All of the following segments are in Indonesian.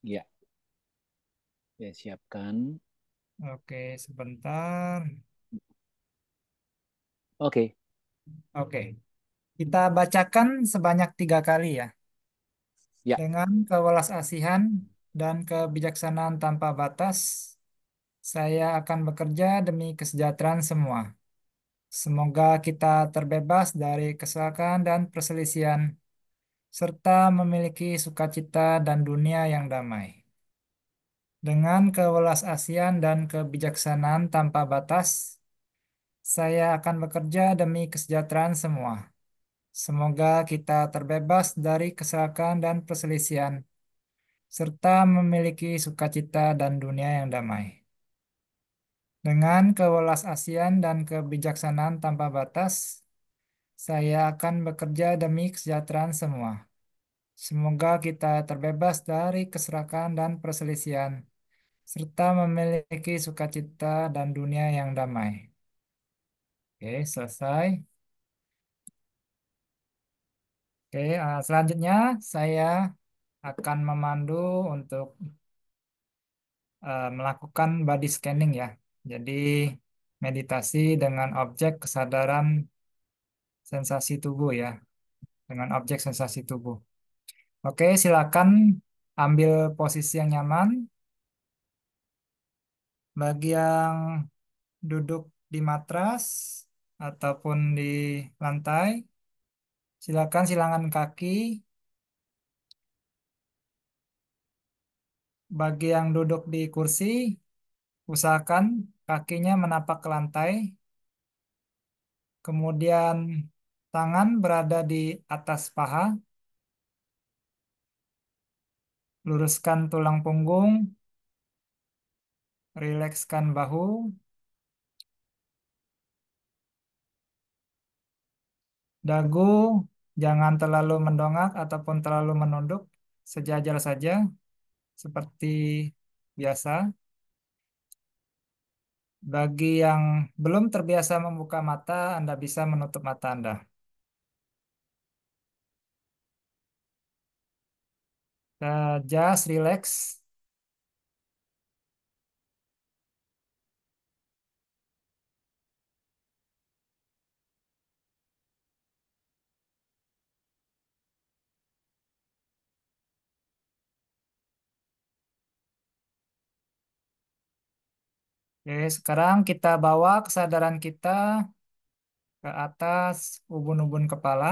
Ya, saya siapkan. Oke, sebentar. Oke, Oke, kita bacakan sebanyak 3 kali ya. ya, Dengan kewelas-asihan dan kebijaksanaan tanpa batas, saya akan bekerja demi kesejahteraan semua. Semoga kita terbebas dari kesalahan dan perselisihan, serta memiliki sukacita dan dunia yang damai. Dengan kewelas-asihan dan kebijaksanaan tanpa batas, saya akan bekerja demi kesejahteraan semua. Semoga kita terbebas dari kesalahan dan perselisihan, serta memiliki sukacita dan dunia yang damai. Dengan kewelas-asihan dan kebijaksanaan tanpa batas, saya akan bekerja demi kesejahteraan semua. Semoga kita terbebas dari keserakahan dan perselisihan, serta memiliki sukacita dan dunia yang damai. Oke, selesai. Oke, selanjutnya saya akan memandu untuk melakukan body scanning ya. Jadi meditasi dengan objek kesadaran sensasi tubuh ya, dengan objek sensasi tubuh. Oke, silakan ambil posisi yang nyaman. Bagi yang duduk di matras ataupun di lantai, silakan silangan kaki. Bagi yang duduk di kursi, usahakan kakinya menapak ke lantai. Kemudian tangan berada di atas paha, luruskan tulang punggung, rilekskan bahu, dagu jangan terlalu mendongak ataupun terlalu menunduk, sejajar saja seperti biasa. Bagi yang belum terbiasa membuka mata, Anda bisa menutup mata Anda. Just relax. Oke, sekarang kita bawa kesadaran kita ke atas ubun-ubun kepala.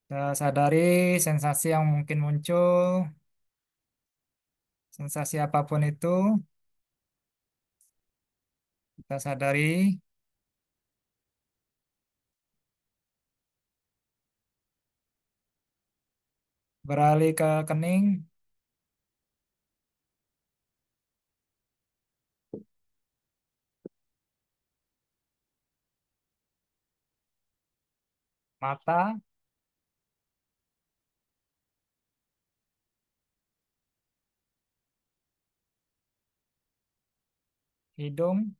Kita sadari sensasi yang mungkin muncul, sensasi apapun itu, kita sadari, beralih ke kening, mata, hidung,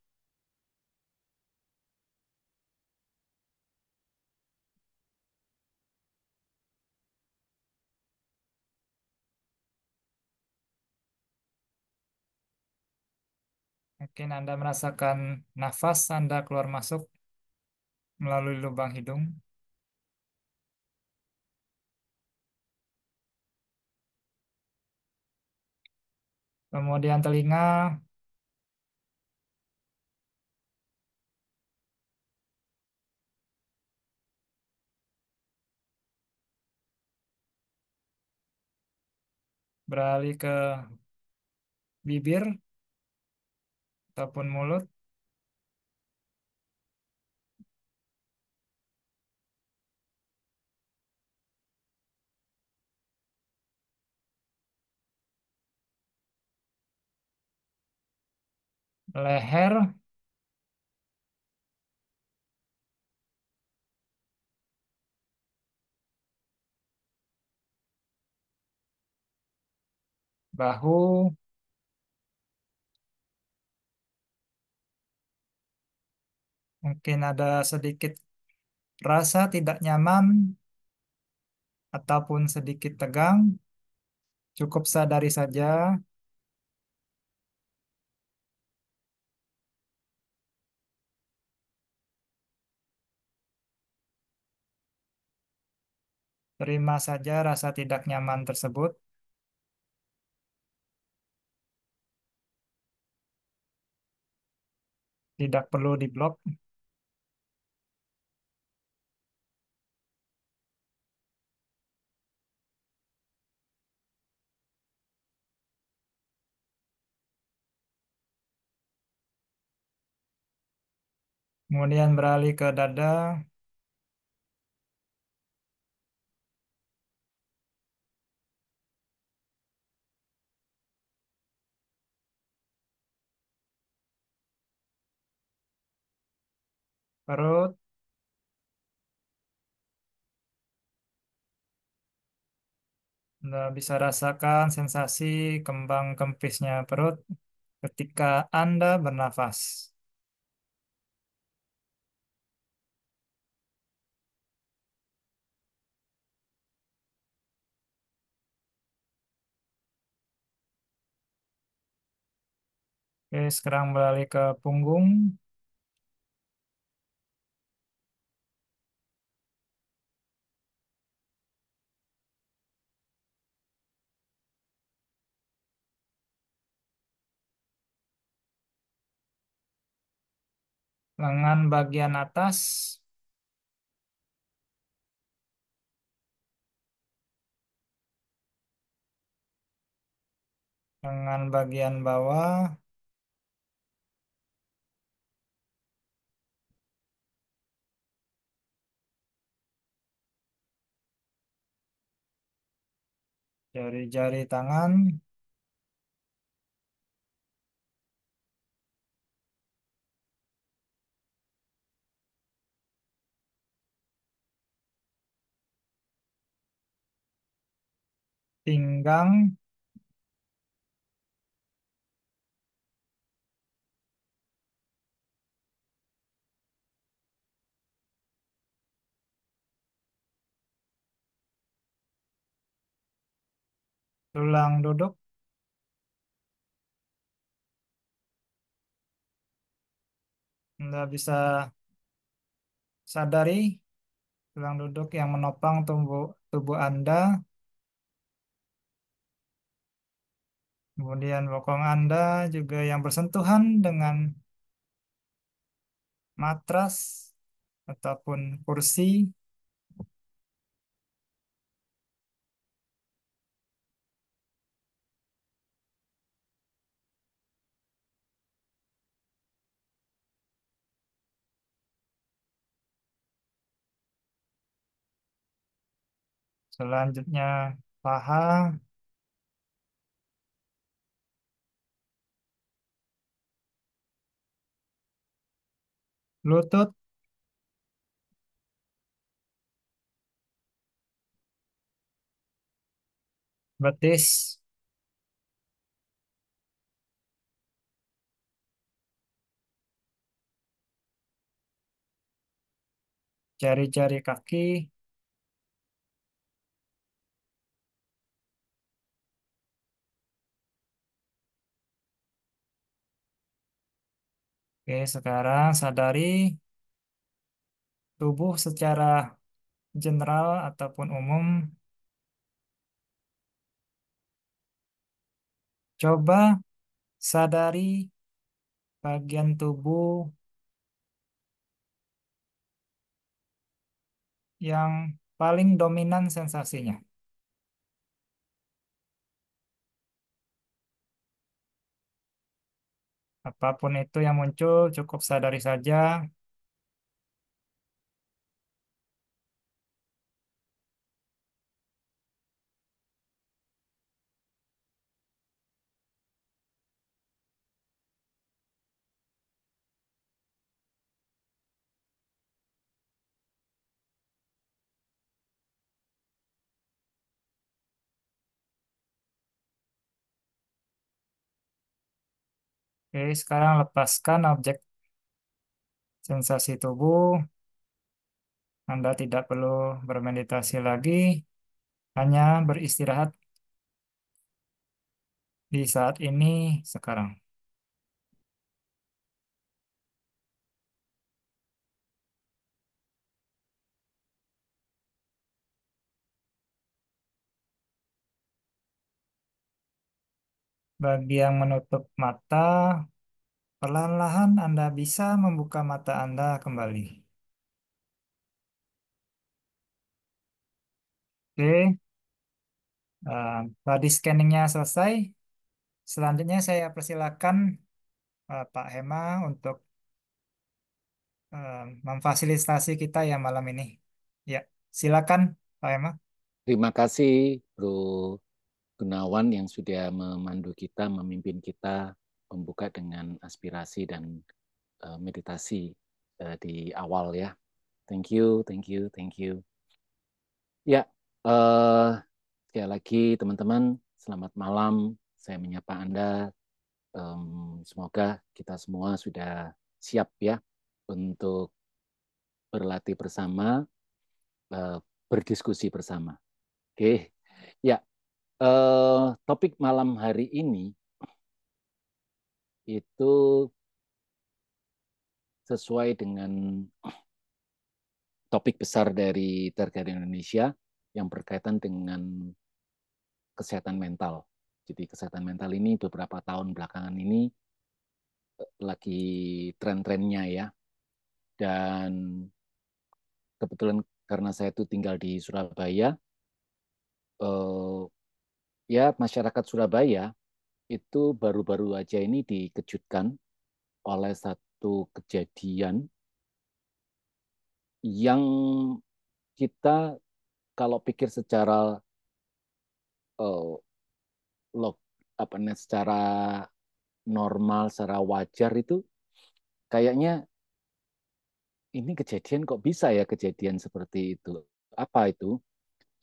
mungkin Anda merasakan nafas Anda keluar masuk melalui lubang hidung. Kemudian telinga, beralih ke bibir ataupun mulut, leher, bahu, mungkin ada sedikit rasa tidak nyaman ataupun sedikit tegang, cukup sadari saja, terima saja rasa tidak nyaman tersebut, tidak perlu diblok. Kemudian beralih ke dada, perut, Anda bisa rasakan sensasi kembang kempisnya perut ketika Anda bernafas. Oke, sekarang beralih ke punggung, lengan bagian atas, lengan bagian bawah, jari-jari tangan, pinggang, tulang duduk. Anda bisa sadari tulang duduk yang menopang tubuh tubuh Anda, kemudian bokong Anda juga yang bersentuhan dengan matras ataupun kursi. Selanjutnya paha, lutut, betis, jari-jari kaki. Oke, sekarang sadari tubuh secara general ataupun umum. Coba sadari bagian tubuh yang paling dominan sensasinya. Apapun itu yang muncul, cukup sadari saja. Oke, sekarang lepaskan objek sensasi tubuh. Anda tidak perlu bermeditasi lagi. hanya beristirahat di saat ini sekarang. Bagi yang menutup mata, perlahan-lahan Anda bisa membuka mata Anda kembali. Oke, tadi scanningnya selesai. Selanjutnya saya persilakan Pak Hema untuk memfasilitasi kita ya malam ini. Ya, silakan Pak Hema. Terima kasih, Bro Gunawan yang sudah memandu kita, memimpin kita membuka dengan aspirasi dan meditasi di awal ya. Thank you, thank you, thank you. Ya, eh, sekali lagi teman-teman, selamat malam. Saya menyapa Anda. Semoga kita semua sudah siap ya untuk berlatih bersama, eh, berdiskusi bersama. Oke, ya. Topik malam hari ini itu sesuai dengan topik besar dari Tergar Indonesia yang berkaitan dengan kesehatan mental. Jadi kesehatan mental ini beberapa tahun belakangan ini lagi tren-trennya ya. Dan kebetulan karena saya itu tinggal di Surabaya, eh, ya masyarakat Surabaya itu baru-baru aja ini dikejutkan oleh satu kejadian yang kita kalau pikir secara uh, log apa namanya secara normal, secara wajar itu kayaknya ini kejadian kok bisa ya kejadian seperti itu. Apa itu?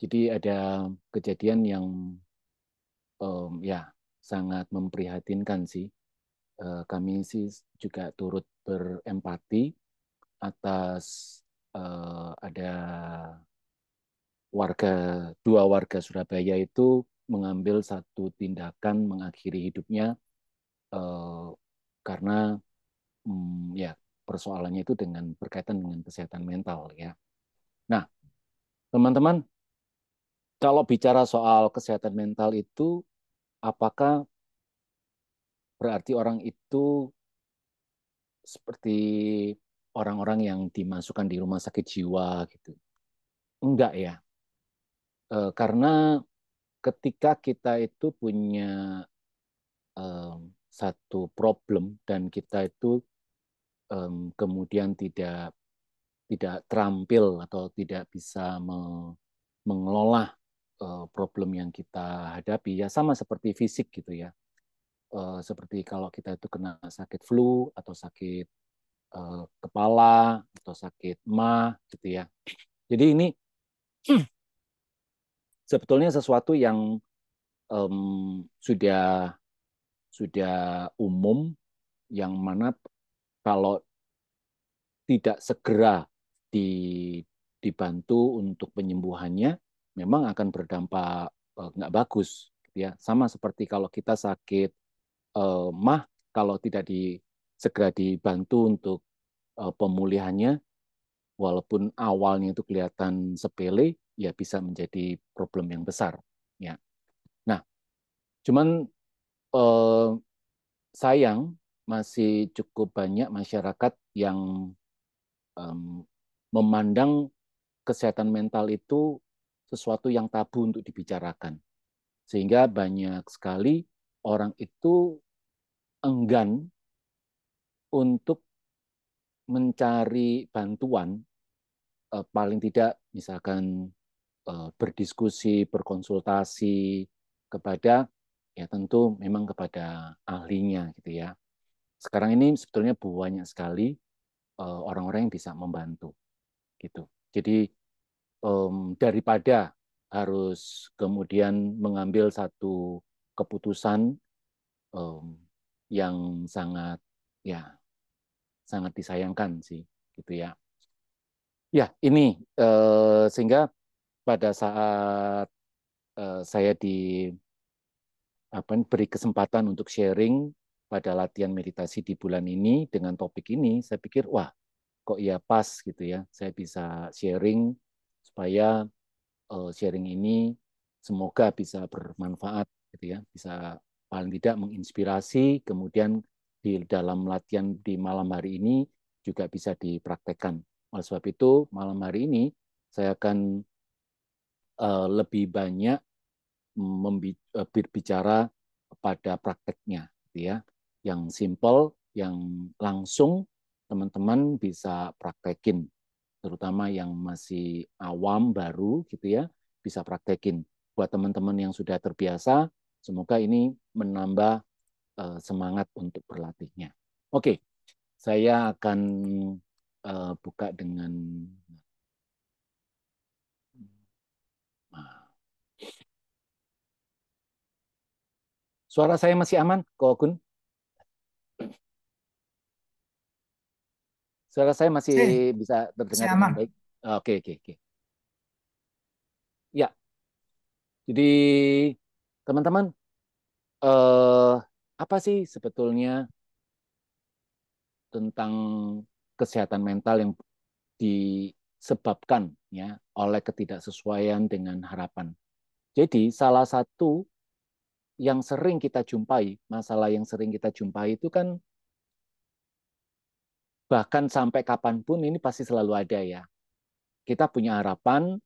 Jadi ada kejadian yang ya sangat memprihatinkan sih. Kami sih juga turut berempati atas ada warga dua warga Surabaya itu mengambil satu tindakan mengakhiri hidupnya eh, karena ya persoalannya itu dengan berkaitan dengan kesehatan mental ya. Nah, teman-teman, kalau bicara soal kesehatan mental itu apakah berarti orang itu seperti orang-orang yang dimasukkan di rumah sakit jiwa gitu? Enggak ya. Karena ketika kita itu punya satu problem dan kita itu kemudian tidak tidak terampil atau tidak bisa mengelola problem yang kita hadapi ya sama seperti fisik gitu ya. Seperti kalau kita itu kena sakit flu atau sakit kepala atau sakit mah gitu ya. Jadi ini sebetulnya sesuatu yang sudah umum yang mana kalau tidak segera dibantu untuk penyembuhannya, memang akan berdampak nggak bagus, gitu ya. Sama seperti kalau kita sakit mah, kalau tidak segera dibantu untuk pemulihannya, walaupun awalnya itu kelihatan sepele, ya bisa menjadi problem yang besar. Ya. Nah, cuman eh, sayang masih cukup banyak masyarakat yang em, memandang kesehatan mental itu sesuatu yang tabu untuk dibicarakan. Sehingga banyak sekali orang itu enggan untuk mencari bantuan, paling tidak misalkan berdiskusi, berkonsultasi kepada ya tentu memang kepada ahlinya gitu ya. Sekarang ini sebetulnya banyak sekali orang-orang yang bisa membantu gitu. Jadi daripada harus kemudian mengambil satu keputusan um, yang sangat ya sangat disayangkan sih gitu ya. Ya ini sehingga pada saat saya beri kesempatan untuk sharing pada latihan meditasi di bulan ini dengan topik ini, saya pikir wah kok ya pas gitu ya, saya bisa sharing supaya sharing ini semoga bisa bermanfaat gitu ya, bisa paling tidak menginspirasi, kemudian di dalam latihan di malam hari ini juga bisa dipraktekkan. Oleh sebab itu malam hari ini saya akan lebih banyak berbicara pada prakteknya, gitu ya, yang simple, yang langsung teman-teman bisa praktekin, terutama yang masih awam baru, gitu ya, bisa praktekin. Buat teman-teman yang sudah terbiasa, semoga ini menambah semangat untuk berlatihnya. Oke, saya akan buka dengan nah, suara saya masih aman, Ko Gun? Suara saya masih Sih, bisa masih terdengar dengan aman. baik? Oke, oke, oke. Ya, jadi teman-teman, eh, apa sih sebetulnya tentang kesehatan mental yang disebabkan ya oleh ketidaksesuaian dengan harapan? Jadi salah satu yang sering kita jumpai, masalah yang sering kita jumpai itu kan bahkan sampai kapanpun ini pasti selalu ada ya. Kita punya harapan,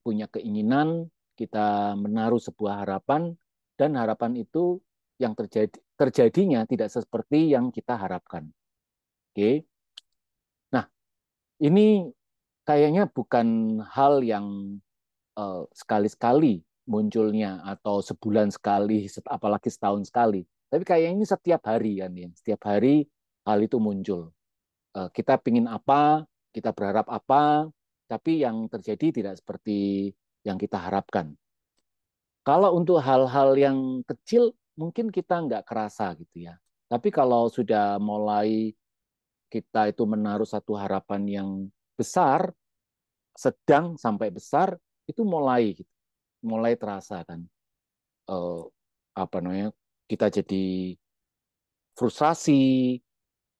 punya keinginan, kita menaruh sebuah harapan, dan harapan itu yang terjadinya tidak seperti yang kita harapkan. Oke, nah ini kayaknya bukan hal yang sekali-sekali munculnya atau sebulan sekali, apalagi setahun sekali. Tapi kayaknya ini setiap hari kan ya, setiap hari hal itu muncul. Kita pingin apa, kita berharap apa, tapi yang terjadi tidak seperti yang kita harapkan. Kalau untuk hal-hal yang kecil, mungkin kita nggak kerasa gitu ya. Tapi kalau sudah mulai kita itu menaruh satu harapan yang besar, sedang sampai besar, itu mulai gitu, mulai terasa kan. Eh, apa namanya? Kita jadi frustrasi,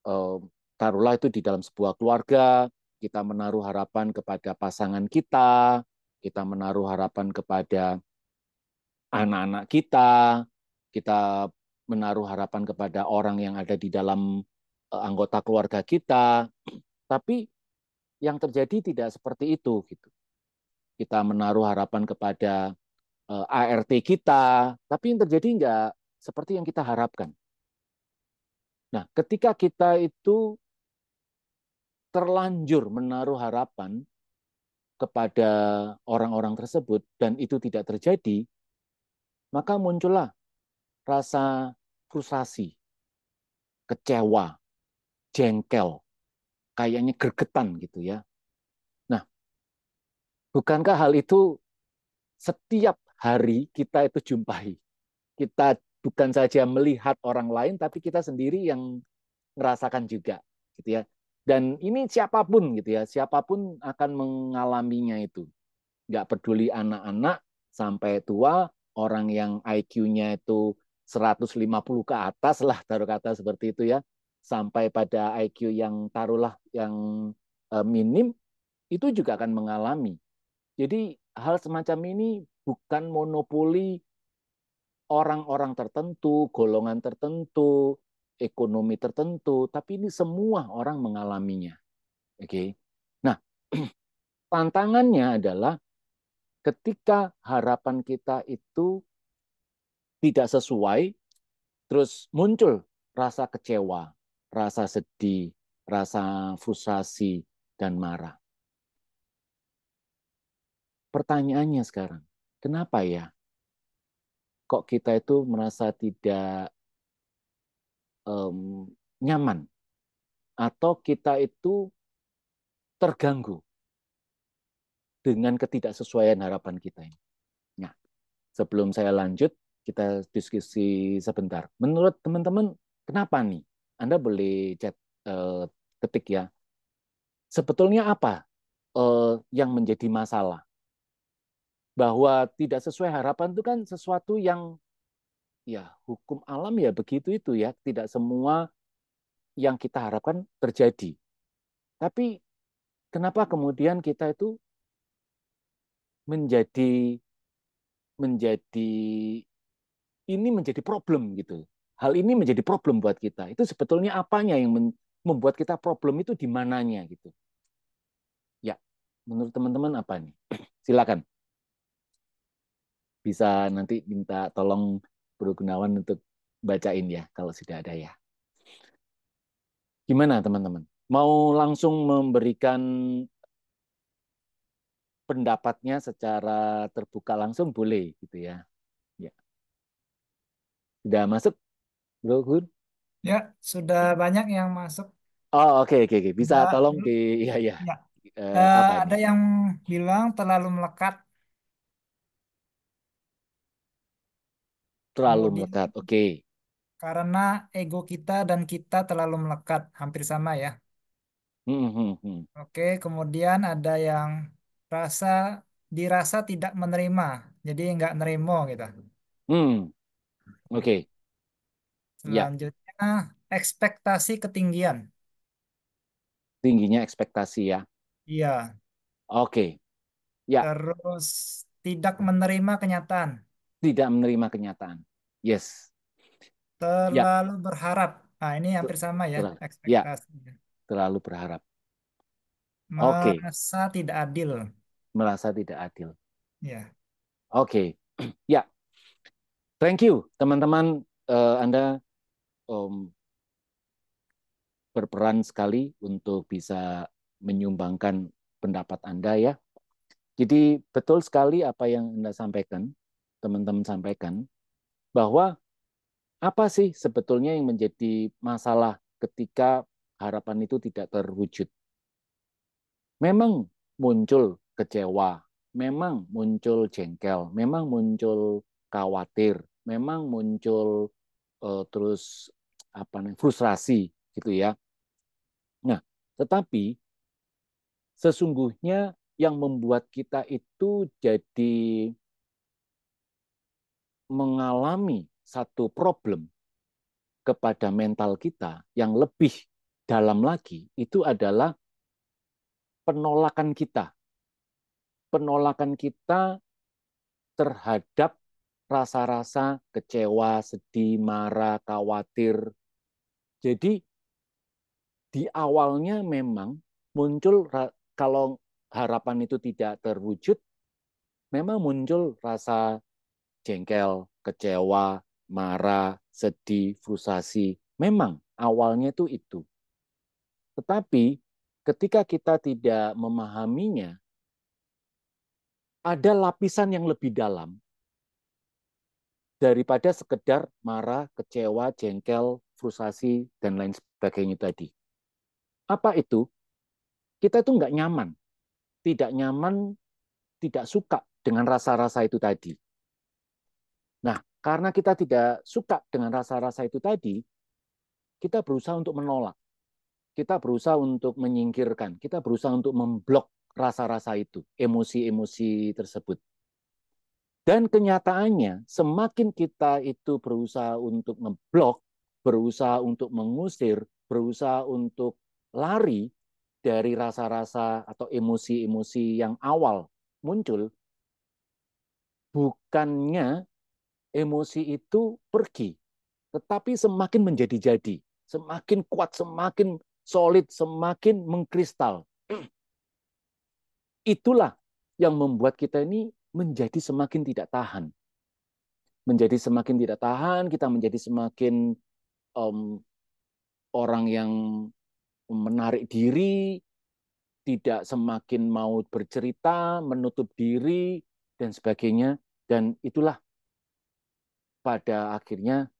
eh, taruhlah itu di dalam sebuah keluarga, kita menaruh harapan kepada pasangan kita menaruh harapan kepada anak-anak kita menaruh harapan kepada orang yang ada di dalam anggota keluarga kita, tapi yang terjadi tidak seperti itu gitu. Kita menaruh harapan kepada ART kita, tapi yang terjadi nggak seperti yang kita harapkan. Nah, ketika kita itu terlanjur menaruh harapan kepada orang-orang tersebut dan itu tidak terjadi, maka muncullah rasa frustasi, kecewa, jengkel, kayaknya gregetan gitu ya. Nah, bukankah hal itu setiap hari kita itu jumpai? Kita bukan saja melihat orang lain, tapi kita sendiri yang ngerasakan juga, gitu ya. Dan ini siapapun gitu ya, siapapun akan mengalaminya itu. Nggak peduli anak-anak sampai tua, orang yang IQ-nya itu 150 ke atas lah, taruh kata seperti itu ya, sampai pada IQ yang taruhlah yang minim, itu juga akan mengalami. Jadi hal semacam ini bukan monopoli orang-orang tertentu, golongan tertentu, ekonomi tertentu, tapi ini semua orang mengalaminya. Oke. Nah, tantangannya adalah ketika harapan kita itu tidak sesuai, terus muncul rasa kecewa, rasa sedih, rasa frustasi, dan marah. Pertanyaannya sekarang, kenapa ya? Kok kita itu merasa tidak nyaman atau kita itu terganggu dengan ketidaksesuaian harapan kita ini? Nah, sebelum saya lanjut, kita diskusi sebentar. Menurut teman-teman, kenapa nih? Anda boleh chat ketik ya. Sebetulnya apa yang menjadi masalah? bahwa tidak sesuai harapan itu kan sesuatu yang ya hukum alam ya begitu itu ya. Tidak semua yang kita harapkan terjadi. Tapi kenapa kemudian kita itu menjadi menjadi ini menjadi problem gitu. Hal ini menjadi problem buat kita. Itu sebetulnya apanya yang membuat kita problem itu di mananya gitu. Ya, menurut teman-teman apa nih? Silakan. Bisa nanti minta tolong Bro Gunawan untuk bacain ya kalau sudah ada ya. Gimana teman-teman? Mau langsung memberikan pendapatnya secara terbuka langsung boleh gitu ya. Ya. Sudah masuk Bro Gun? Ya, sudah banyak yang masuk. Oh, oke oke oke. Bisa Ada, tolong di ya ya. ya, Apa ini? ada yang bilang terlalu melekat, Terlalu kemudian melekat. Oke. karena ego kita dan kita terlalu melekat, hampir sama ya. Hmm, hmm, hmm. Oke, kemudian ada yang rasa dirasa tidak menerima, jadi nggak nerimo gitu. Hmm, oke. Ya, Selanjutnya, ekspektasi ketinggian. tingginya ekspektasi ya. Iya, Oke. Ya, terus tidak menerima kenyataan, tidak menerima kenyataan. Yes. Ya, terlalu berharap. Nah, ini hampir sama ya, ya, ekspektasi. terlalu berharap. Oke, Merasa tidak adil. merasa tidak adil. Ya, Oke. Ya, thank you teman-teman. Anda um, berperan sekali untuk bisa menyumbangkan pendapat Anda ya. Jadi betul sekali apa yang Anda sampaikan, teman-teman sampaikan, bahwa apa sih sebetulnya yang menjadi masalah ketika harapan itu tidak terwujud? Memang muncul kecewa, memang muncul jengkel, memang muncul khawatir, memang muncul terus apa nih frustrasi gitu ya. Nah, tetapi sesungguhnya yang membuat kita itu jadi mengalami satu problem kepada mental kita yang lebih dalam lagi itu adalah penolakan kita. Penolakan kita terhadap rasa-rasa kecewa, sedih, marah, khawatir. Jadi di awalnya memang muncul kalau harapan itu tidak terwujud, memang muncul rasa jengkel, kecewa, marah, sedih, frustasi. Memang awalnya itu. Tetapi ketika kita tidak memahaminya, ada lapisan yang lebih dalam daripada sekedar marah, kecewa, jengkel, frustasi, dan lain sebagainya tadi. Apa itu? Kita itu nggak nyaman, tidak nyaman, tidak suka dengan rasa-rasa itu tadi. Nah, karena kita tidak suka dengan rasa-rasa itu tadi, kita berusaha untuk menolak, kita berusaha untuk menyingkirkan, kita berusaha untuk memblok rasa-rasa itu, emosi-emosi tersebut. Dan kenyataannya, semakin kita itu berusaha untuk ngeblok, berusaha untuk mengusir, berusaha untuk lari dari rasa-rasa atau emosi-emosi yang awal muncul, bukannya emosi itu pergi, tetapi semakin menjadi-jadi, semakin kuat, semakin solid, semakin mengkristal. Itulah yang membuat kita ini menjadi semakin tidak tahan. Menjadi semakin tidak tahan, kita menjadi semakin um, orang yang menarik diri, tidak semakin mau bercerita, menutup diri, dan sebagainya. Dan itulah pada akhirnya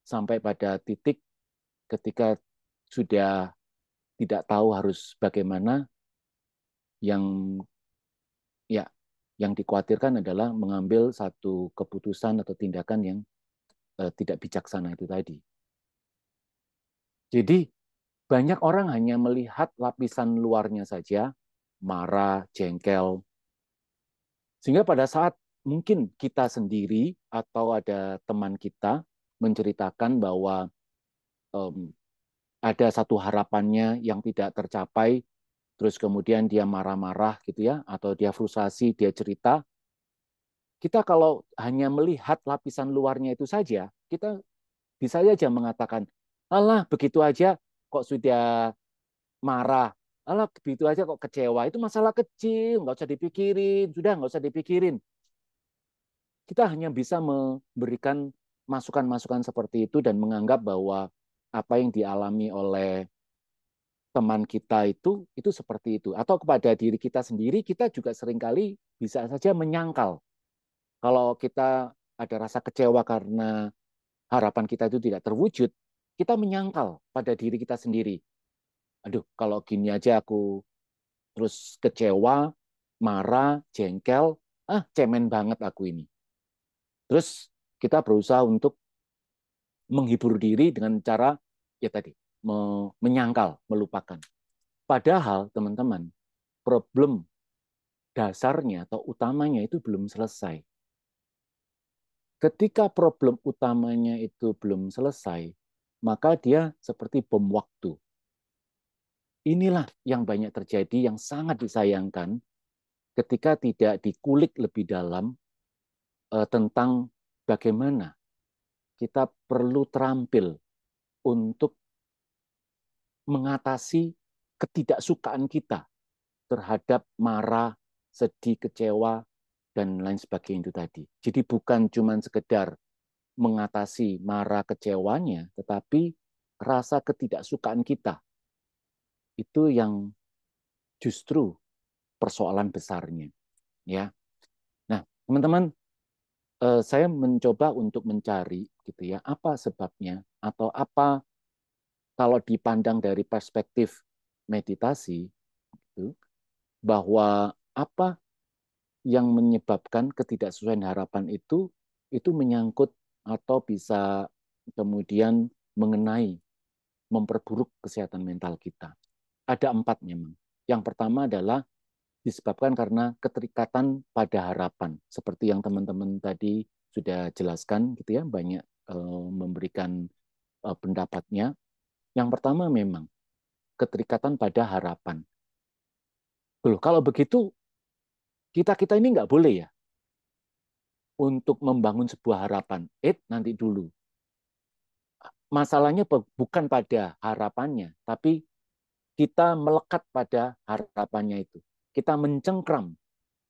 sampai pada titik ketika sudah tidak tahu harus bagaimana, yang ya yang dikhawatirkan adalah mengambil satu keputusan atau tindakan yang tidak bijaksana itu tadi. Jadi banyak orang hanya melihat lapisan luarnya saja, marah, jengkel, Sehingga pada saat mungkin kita sendiri atau ada teman kita menceritakan bahwa um, ada satu harapannya yang tidak tercapai, terus kemudian dia marah-marah gitu ya, atau dia frustasi, dia cerita, kita kalau hanya melihat lapisan luarnya itu saja, kita bisa saja mengatakan, alah begitu aja kok sudah marah, alah begitu aja kok kecewa, itu masalah kecil, nggak usah dipikirin, sudah nggak usah dipikirin. Kita hanya bisa memberikan masukan-masukan seperti itu dan menganggap bahwa apa yang dialami oleh teman kita itu seperti itu. Atau kepada diri kita sendiri, kita juga seringkali bisa saja menyangkal. Kalau kita ada rasa kecewa karena harapan kita itu tidak terwujud, kita menyangkal pada diri kita sendiri. Aduh, kalau gini aja aku terus kecewa, marah, jengkel, cemen banget aku ini. Terus kita berusaha untuk menghibur diri dengan cara ya tadi menyangkal, melupakan. Padahal teman-teman, problem dasarnya atau utamanya itu belum selesai. Ketika problem utamanya itu belum selesai, maka dia seperti bom waktu. Inilah yang banyak terjadi, yang sangat disayangkan ketika tidak dikulik lebih dalam tentang bagaimana kita perlu terampil untuk mengatasi ketidaksukaan kita terhadap marah, sedih, kecewa, dan lain sebagainya itu tadi. Jadi bukan cuma sekedar mengatasi marah kecewanya, tetapi rasa ketidaksukaan kita itu yang justru persoalan besarnya. Ya, nah teman-teman, saya mencoba untuk mencari gitu ya apa sebabnya atau apa kalau dipandang dari perspektif meditasi itu bahwa apa yang menyebabkan ketidaksesuaian harapan itu menyangkut atau bisa kemudian mengenai memperburuk kesehatan mental kita. Ada 4 memang. Yang pertama adalah disebabkan karena keterikatan pada harapan. Seperti yang teman-teman tadi sudah jelaskan gitu ya, banyak memberikan pendapatnya. Yang pertama memang keterikatan pada harapan. Loh, kalau begitu kita ini nggak boleh ya untuk membangun sebuah harapan. Nanti dulu. Masalahnya bukan pada harapannya, tapi kita melekat pada harapannya itu. Kita mencengkram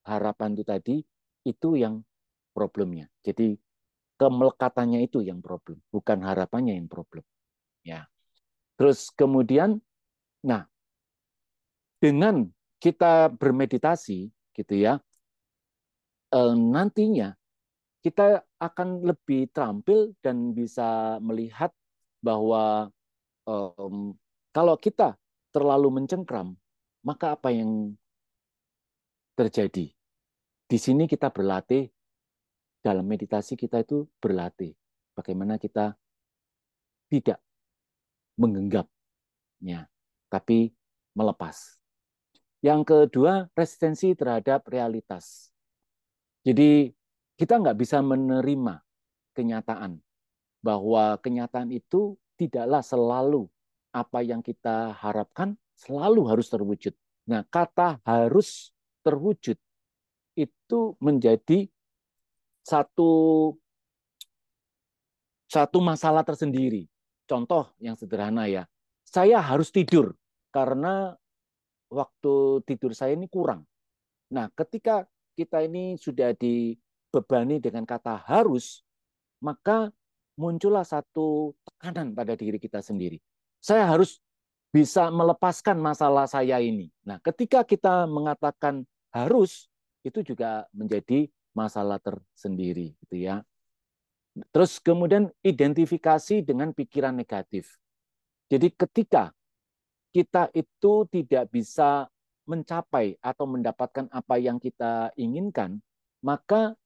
harapan itu tadi, itu yang problemnya. Jadi kemelekatannya itu yang problem, bukan harapannya yang problem. Ya. Terus kemudian, nah dengan kita bermeditasi gitu ya, nantinya kita akan lebih terampil dan bisa melihat bahwa kalau kita terlalu mencengkram, maka apa yang terjadi? Di sini kita berlatih, dalam meditasi kita itu berlatih. Bagaimana kita tidak menggenggapnya, tapi melepas. Yang kedua, resistensi terhadap realitas. Jadi kita nggak bisa menerima kenyataan, bahwa kenyataan itu tidaklah selalu apa yang kita harapkan selalu harus terwujud. Nah, kata harus terwujud itu menjadi satu satu masalah tersendiri. Contoh yang sederhana ya, saya harus tidur karena waktu tidur saya ini kurang. Nah, ketika kita ini sudah dibebani dengan kata harus, maka muncullah satu tekanan pada diri kita sendiri. Saya harus bisa melepaskan masalah saya ini. Nah, ketika kita mengatakan harus, itu juga menjadi masalah tersendiri, gitu ya. Terus kemudian identifikasi dengan pikiran negatif. Jadi ketika kita itu tidak bisa mencapai atau mendapatkan apa yang kita inginkan, maka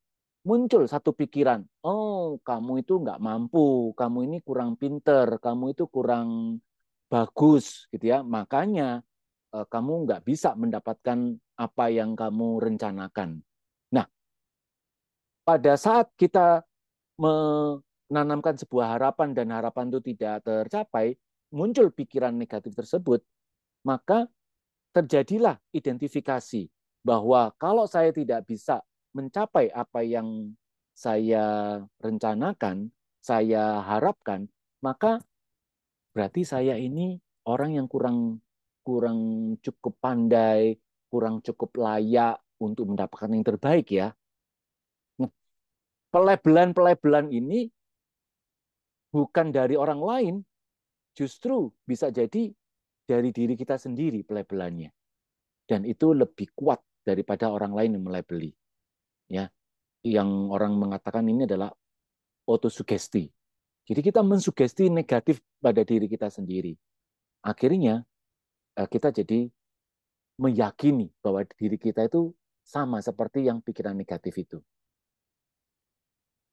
muncul satu pikiran, oh kamu itu nggak mampu, kamu ini kurang pinter, kamu itu kurang bagus, gitu ya. Makanya kamu nggak bisa mendapatkan apa yang kamu rencanakan. Nah, pada saat kita menanamkan sebuah harapan dan harapan itu tidak tercapai, muncul pikiran negatif tersebut, maka terjadilah identifikasi bahwa kalau saya tidak bisa mencapai apa yang saya rencanakan, saya harapkan, maka berarti saya ini orang yang kurang kurang cukup pandai, kurang cukup layak untuk mendapatkan yang terbaik ya. Nah, pelabelan-pelabelan ini bukan dari orang lain, justru bisa jadi dari diri kita sendiri pelabelannya. Dan itu lebih kuat daripada orang lain yang melabeli. Ya, yang orang mengatakan ini adalah autosugesti. Jadi kita mensugesti negatif pada diri kita sendiri. Akhirnya kita jadi meyakini bahwa diri kita itu sama seperti yang pikiran negatif itu.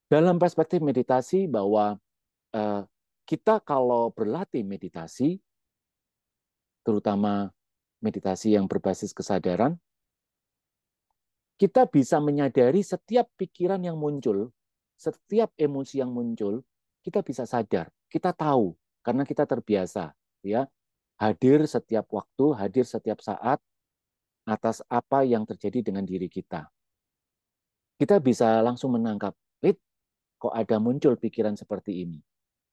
Dalam perspektif meditasi bahwa eh, kita kalau berlatih meditasi, terutama meditasi yang berbasis kesadaran, kita bisa menyadari setiap pikiran yang muncul, setiap emosi yang muncul, kita bisa sadar, kita tahu karena kita terbiasa, ya, hadir setiap waktu, hadir setiap saat atas apa yang terjadi dengan diri kita. Kita bisa langsung menangkap, kok ada muncul pikiran seperti ini,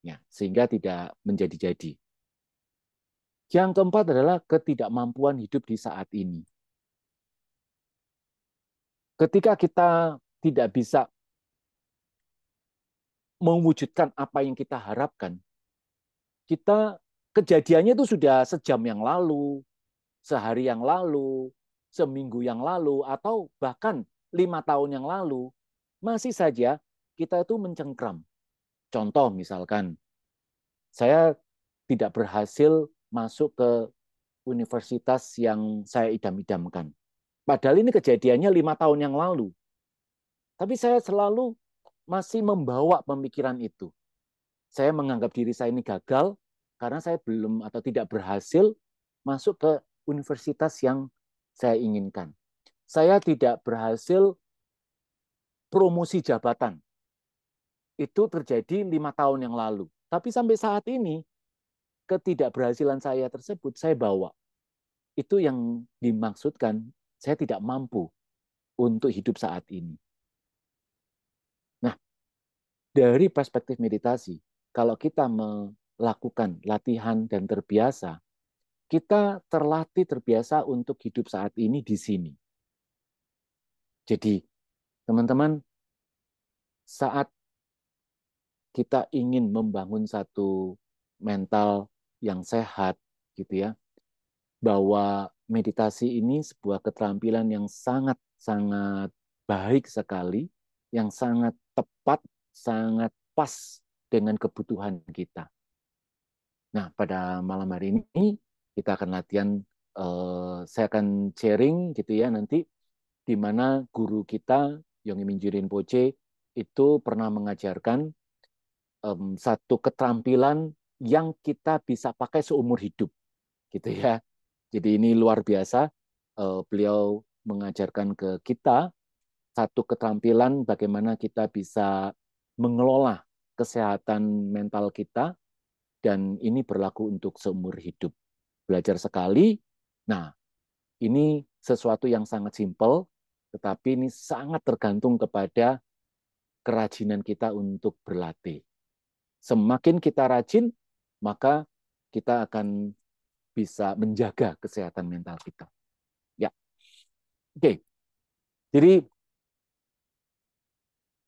ya, sehingga tidak menjadi-jadi. Yang keempat adalah ketidakmampuan hidup di saat ini. Ketika kita tidak bisa mewujudkan apa yang kita harapkan, kita kejadiannya itu sudah sejam yang lalu, sehari yang lalu, seminggu yang lalu, atau bahkan 5 tahun yang lalu, masih saja kita itu mencengkram. Contoh misalkan, saya tidak berhasil masuk ke universitas yang saya idam-idamkan. Padahal ini kejadiannya 5 tahun yang lalu. Tapi saya selalu masih membawa pemikiran itu. Saya menganggap diri saya ini gagal karena saya belum atau tidak berhasil masuk ke universitas yang saya inginkan. Saya tidak berhasil promosi jabatan. Itu terjadi 5 tahun yang lalu. Tapi sampai saat ini, ketidakberhasilan saya tersebut saya bawa. Itu yang dimaksudkan, saya tidak mampu untuk hidup saat ini. Nah, dari perspektif meditasi, kalau kita melakukan latihan dan terbiasa, kita terlatih terbiasa untuk hidup saat ini di sini. Jadi, teman-teman, saat kita ingin membangun satu mental yang sehat, gitu ya, bahwa meditasi ini sebuah keterampilan yang sangat-sangat baik sekali, yang sangat tepat, sangat pas dengan kebutuhan kita. Nah, pada malam hari ini kita akan latihan, saya akan sharing gitu ya nanti di mana guru kita Yonggi Mingyur Rinpoche itu pernah mengajarkan satu keterampilan yang kita bisa pakai seumur hidup gitu ya. Jadi ini luar biasa. Beliau mengajarkan ke kita satu keterampilan bagaimana kita bisa mengelola kesehatan mental kita dan ini berlaku untuk seumur hidup. Belajar sekali. Nah, ini sesuatu yang sangat simpel, tetapi ini sangat tergantung kepada kerajinan kita untuk berlatih. Semakin kita rajin, maka kita akan bisa menjaga kesehatan mental kita. Ya, oke. Jadi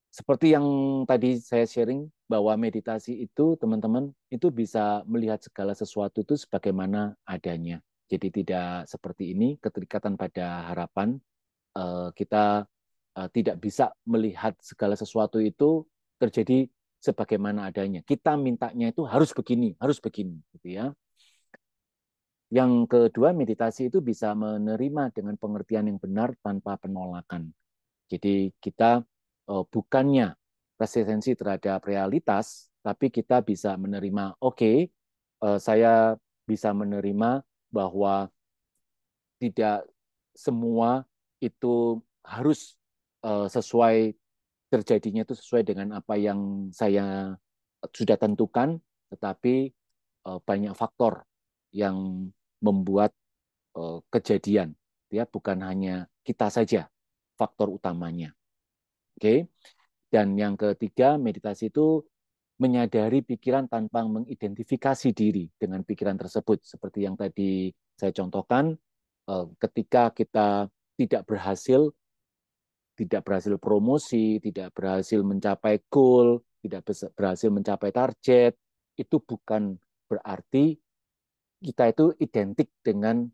seperti yang tadi saya sharing bahwa meditasi itu teman-teman itu bisa melihat segala sesuatu itu sebagaimana adanya. Jadi tidak seperti ini keterikatan pada harapan kita tidak bisa melihat segala sesuatu itu terjadi sebagaimana adanya. Kita mintanya itu harus begini, gitu ya. Yang kedua, meditasi itu bisa menerima dengan pengertian yang benar tanpa penolakan. Jadi kita bukannya resistensi terhadap realitas, tapi kita bisa menerima, oke, saya bisa menerima bahwa tidak semua itu harus sesuai terjadinya itu sesuai dengan apa yang saya sudah tentukan, tetapi banyak faktor yang membuat kejadian, ya bukan hanya kita saja faktor utamanya. Oke. Dan yang ketiga, meditasi itu menyadari pikiran tanpa mengidentifikasi diri dengan pikiran tersebut. Seperti yang tadi saya contohkan, ketika kita tidak berhasil, tidak berhasil promosi, tidak berhasil mencapai goal, tidak berhasil mencapai target, itu bukan berarti kita itu identik dengan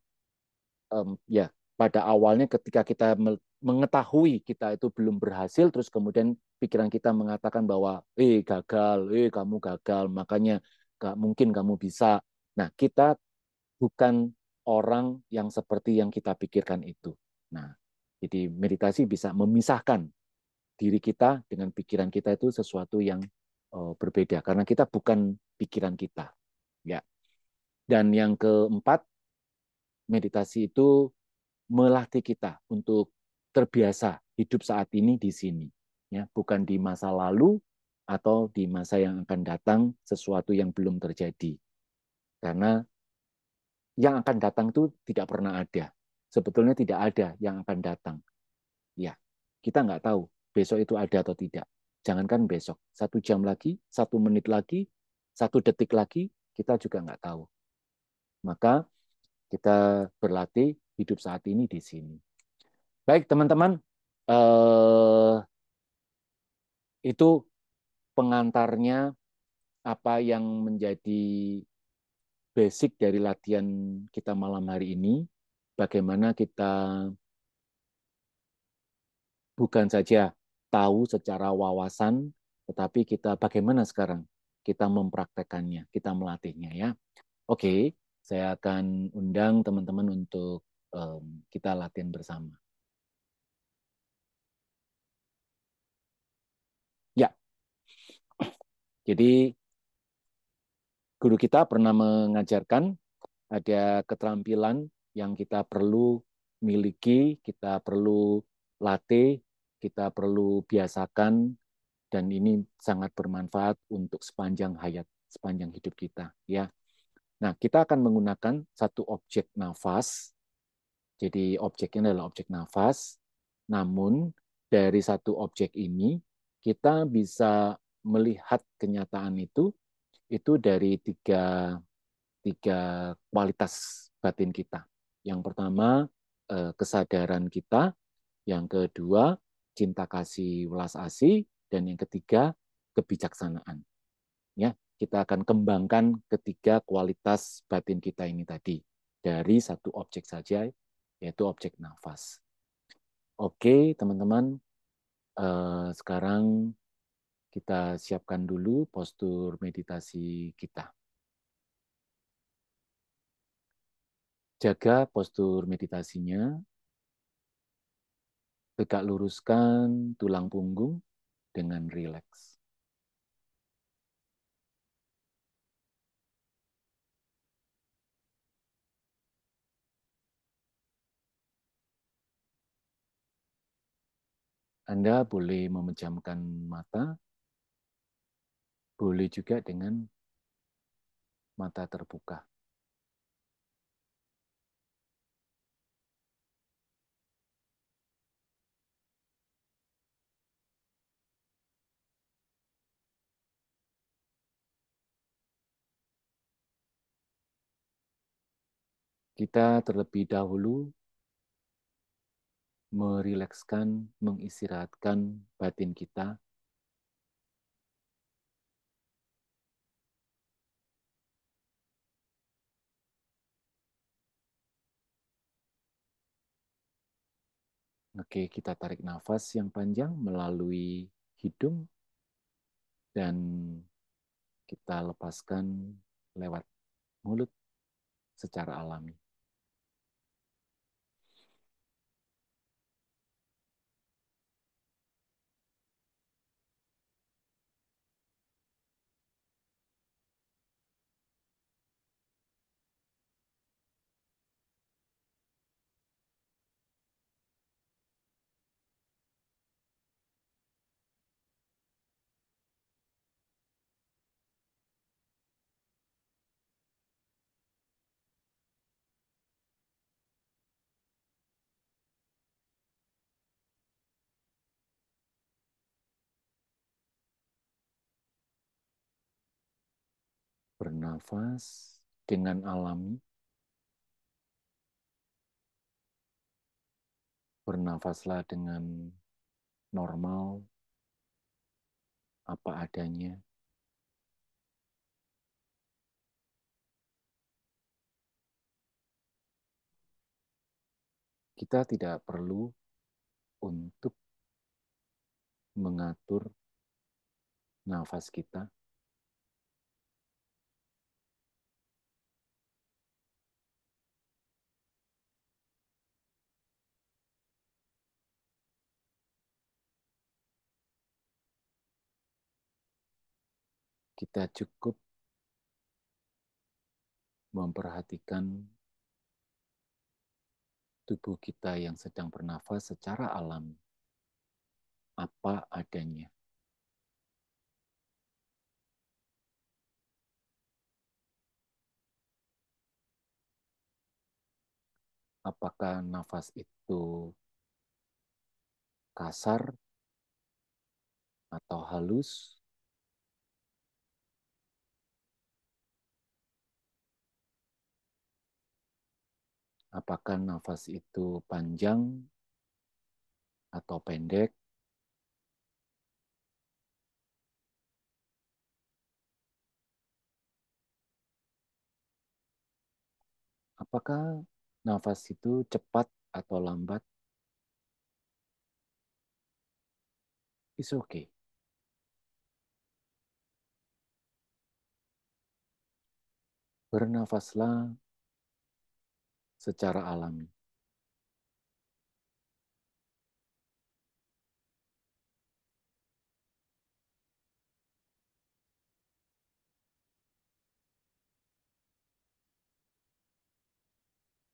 ya pada awalnya ketika kita mengetahui kita itu belum berhasil, terus kemudian pikiran kita mengatakan bahwa gagal, kamu gagal, makanya gak mungkin kamu bisa. Nah, kita bukan orang yang seperti yang kita pikirkan itu. Nah, jadi meditasi bisa memisahkan diri kita dengan pikiran kita itu sesuatu yang berbeda karena kita bukan pikiran kita. Ya. Dan yang keempat, meditasi itu melatih kita untuk terbiasa hidup saat ini di sini, ya, bukan di masa lalu atau di masa yang akan datang sesuatu yang belum terjadi. Karena yang akan datang itu tidak pernah ada. Sebetulnya tidak ada yang akan datang. Ya, kita nggak tahu besok itu ada atau tidak. Jangankan besok, 1 jam lagi, 1 menit lagi, 1 detik lagi, kita juga nggak tahu. Maka kita berlatih hidup saat ini di sini. Baik, teman-teman, eh, itu pengantarnya apa yang menjadi basic dari latihan kita malam hari ini. Bagaimana kita bukan saja tahu secara wawasan, tetapi kita bagaimana sekarang kita mempraktekannya, kita melatihnya ya. Oke, saya akan undang teman-teman untuk kita latihan bersama. Ya, jadi guru kita pernah mengajarkan ada keterampilan yang kita perlu miliki, kita perlu latih, kita perlu biasakan, dan ini sangat bermanfaat untuk sepanjang hayat, sepanjang hidup kita. Ya, nah kita akan menggunakan satu objek nafas. Jadi objeknya adalah objek nafas. Namun dari satu objek ini kita bisa melihat kenyataan itu dari tiga kualitas batin kita. Yang pertama, kesadaran kita. Yang kedua, cinta kasih welas asih. Dan yang ketiga, kebijaksanaan. Ya, kita akan kembangkan ketiga kualitas batin kita ini tadi dari satu objek saja, yaitu objek nafas. Oke, teman-teman, sekarang kita siapkan dulu postur meditasi kita. Jaga postur meditasinya, tegak luruskan tulang punggung dengan rileks. Anda boleh memejamkan mata, boleh juga dengan mata terbuka. Kita terlebih dahulu merilekskan, mengistirahatkan batin kita. Oke, kita tarik nafas yang panjang melalui hidung dan kita lepaskan lewat mulut secara alami. bernafas dengan alami, bernafaslah dengan normal, apa adanya. Kita tidak perlu untuk mengatur nafas kita. Kita cukup memperhatikan tubuh kita yang sedang bernafas secara alami, apa adanya. Apakah nafas itu kasar atau halus? Apakah nafas itu panjang atau pendek? Apakah nafas itu cepat atau lambat? It's okay. Bernafaslah secara alami.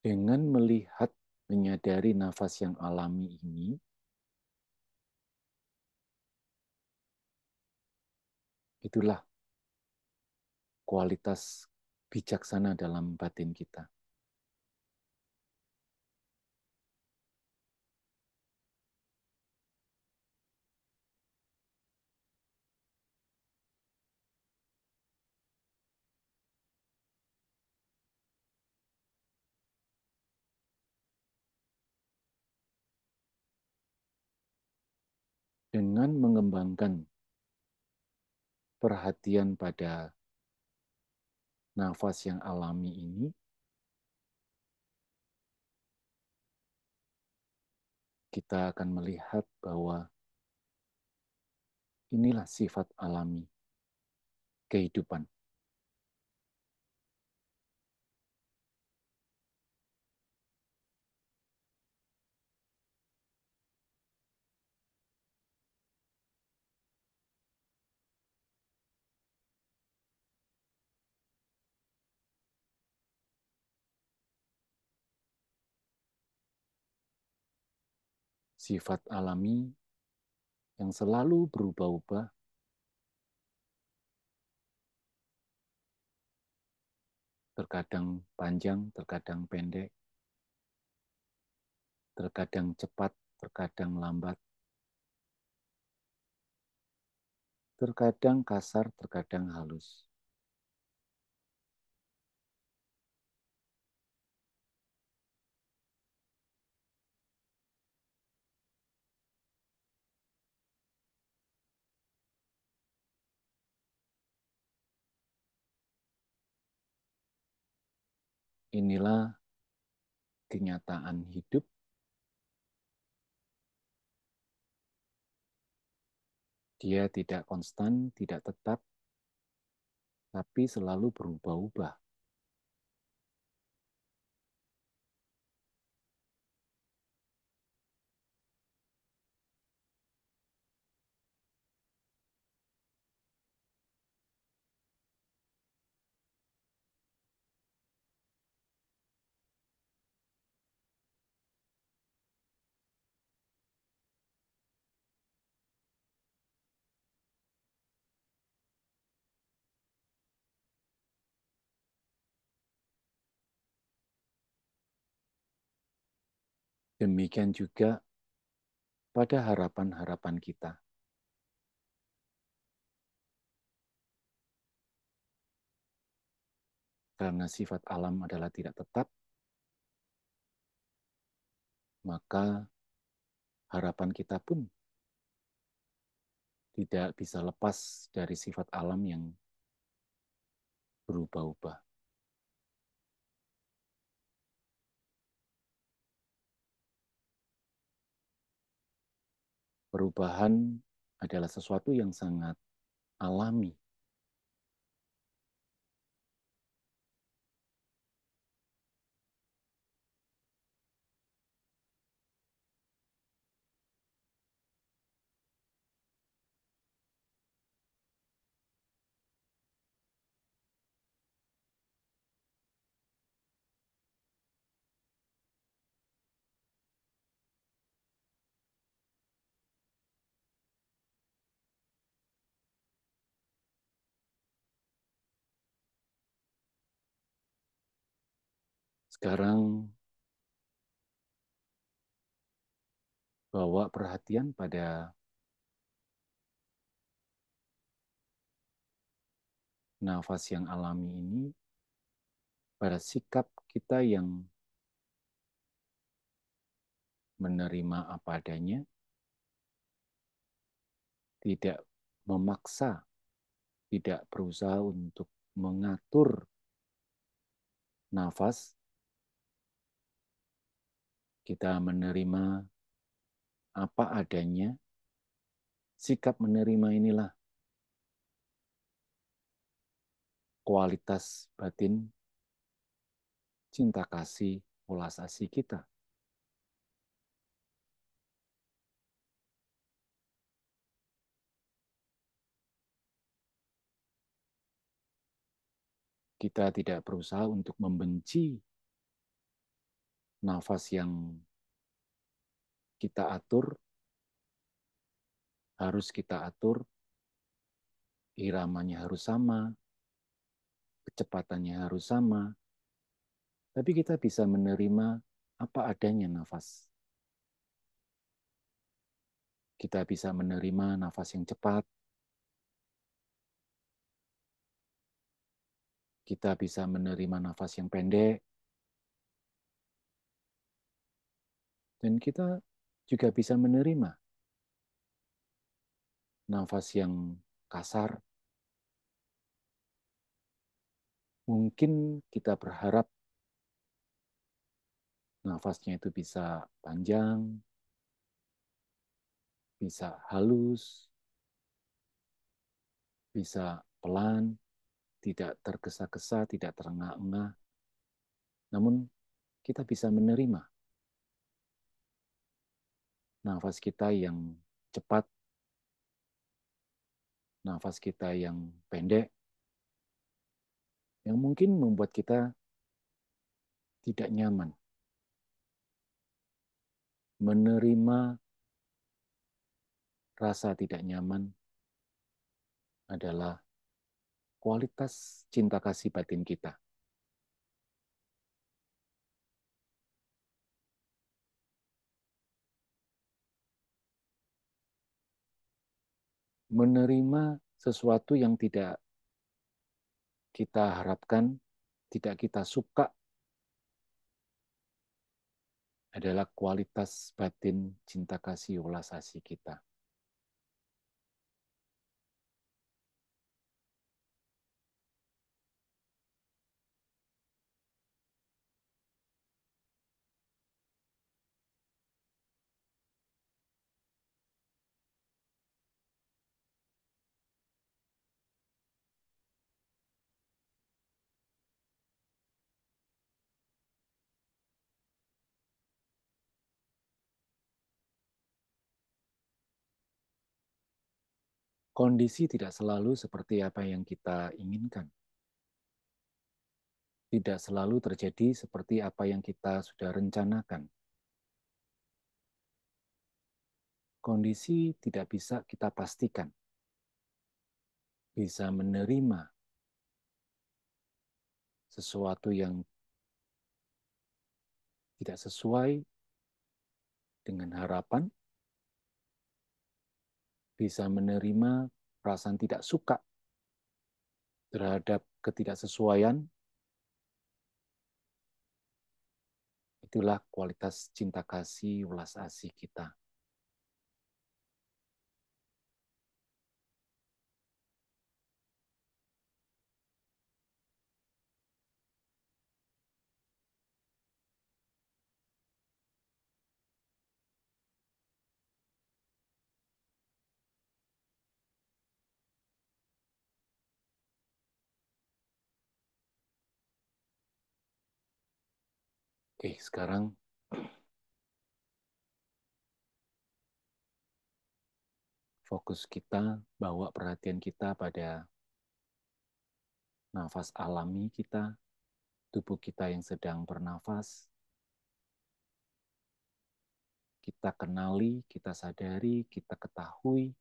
Dengan melihat, menyadari nafas yang alami ini, itulah kualitas bijaksana dalam batin kita. Dengan mengembangkan perhatian pada nafas yang alami ini, kita akan melihat bahwa inilah sifat alami kehidupan. Sifat alami yang selalu berubah-ubah, terkadang panjang, terkadang pendek, terkadang cepat, terkadang lambat, terkadang kasar, terkadang halus. Inilah kenyataan hidup. Dia tidak konstan, tidak tetap, tapi selalu berubah-ubah. Demikian juga pada harapan-harapan kita. karena sifat alam adalah tidak tetap, maka harapan kita pun tidak bisa lepas dari sifat alam yang berubah-ubah. Perubahan adalah sesuatu yang sangat alami. Sekarang bawa perhatian pada nafas yang alami ini, pada sikap kita yang menerima apa adanya, tidak memaksa, tidak berusaha untuk mengatur nafas, kita menerima apa adanya. Sikap menerima inilah kualitas batin cinta kasih ulas asih kita. Kita tidak berusaha untuk membenci nafas yang kita atur, harus kita atur, iramanya harus sama, kecepatannya harus sama, tapi kita bisa menerima apa adanya nafas. Kita bisa menerima nafas yang cepat, kita bisa menerima nafas yang pendek, dan kita juga bisa menerima nafas yang kasar. Mungkin kita berharap nafasnya itu bisa panjang, bisa halus, bisa pelan, tidak tergesa-gesa, tidak terengah-engah. Namun kita bisa menerima nafas kita yang cepat, nafas kita yang pendek, yang mungkin membuat kita tidak nyaman. Menerima rasa tidak nyaman adalah kualitas cinta kasih batin kita. Menerima sesuatu yang tidak kita harapkan, tidak kita suka, adalah kualitas batin cinta kasih ulas asih kita. Kondisi tidak selalu seperti apa yang kita inginkan. Tidak selalu terjadi seperti apa yang kita sudah rencanakan. Kondisi tidak bisa kita pastikan. Bisa menerima sesuatu yang tidak sesuai dengan harapan, bisa menerima perasaan tidak suka terhadap ketidaksesuaian, Itulah kualitas cinta kasih, welas asih kita. Oke, sekarang fokus kita, bawa perhatian kita pada nafas alami kita, tubuh kita yang sedang bernafas. Kita kenali, kita sadari, kita ketahui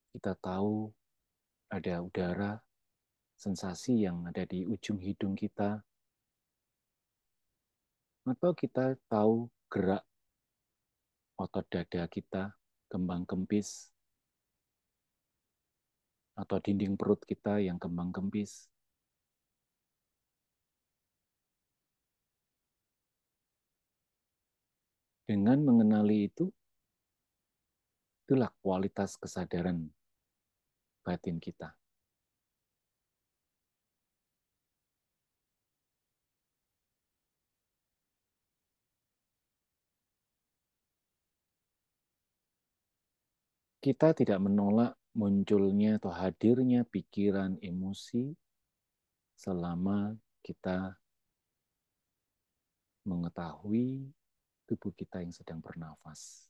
kita tahu ada udara, sensasi yang ada di ujung hidung kita, atau kita tahu gerak otot dada kita, kembang kempis, atau dinding perut kita yang kembang kempis. Dengan mengenali itu, itulah kualitas kesadaran batin kita. Kita tidak menolak munculnya atau hadirnya pikiran, emosi selama kita mengetahui tubuh kita yang sedang bernafas.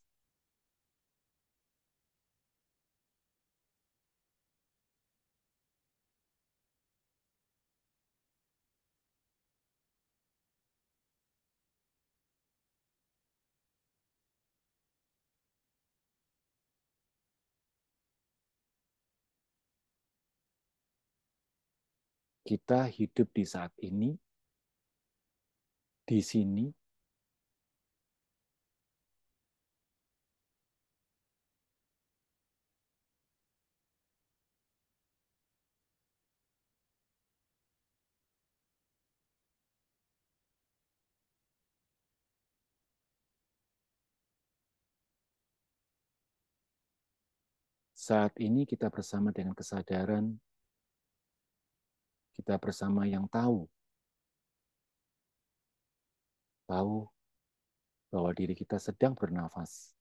Kita hidup di saat ini, di sini, saat ini kita bersama dengan kesadaran, kita bersama yang tahu bahwa diri kita sedang bernafas.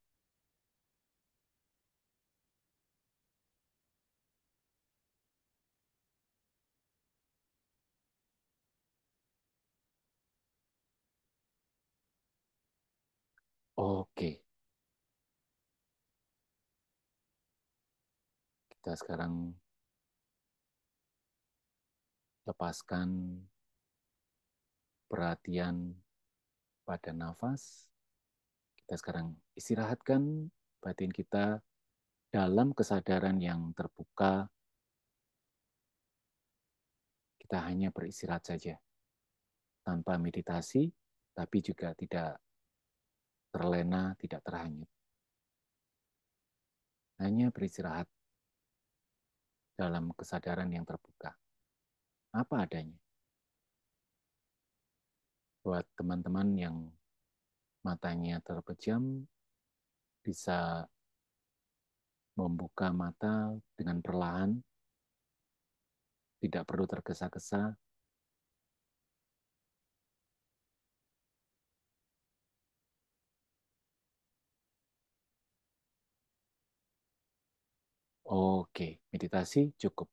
Oke, kita sekarang lepaskan perhatian pada nafas. Kita sekarang istirahatkan batin kita dalam kesadaran yang terbuka. Kita hanya beristirahat saja, tanpa meditasi, tapi juga tidak terlena, tidak terhanyut. Hanya beristirahat dalam kesadaran yang terbuka. Apa adanya. Buat teman-teman yang matanya terpejam, bisa membuka mata dengan perlahan, tidak perlu tergesa-gesa. Oke, meditasi cukup.